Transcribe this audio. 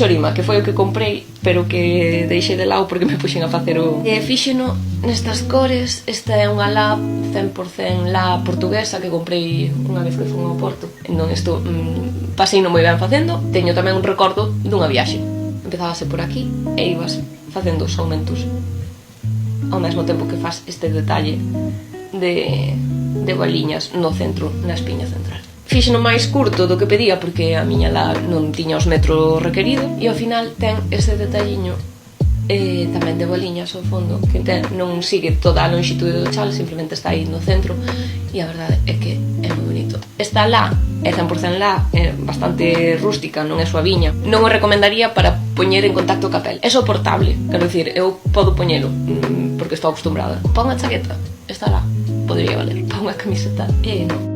Chorima, que foi o que comprei, pero que deixei de lado porque me puxen a facer o... Fíxeno nestas cores. Esta é unha lá 100% lá portuguesa que comprei unha vez que fui ao Porto. Entón isto pasei non moi ben facendo. Teño tamén un recordo dunha viaxe. Empezábase por aquí e ibas facendo os aumentos ao mesmo tempo que faz este detalle de baliñas no centro, na espiña central. Fixeno máis curto do que pedía porque a miña lá non tiña os metros requeridos e ao final ten ese detalliño tamén de baliñas ao fondo que non sigue toda a longitude do chal, simplemente está aí no centro e a verdade é que é moi bonito. Esta lá é 100% lá, é bastante rústica, non é suaviña. Non o recomendaría para poñer en contacto ca pel. É soportable, quero dicir, eu podo poñelo porque estou acostumbrada. Pa unha chaqueta, esta lá, podría valer. Pa unha camiseta, non.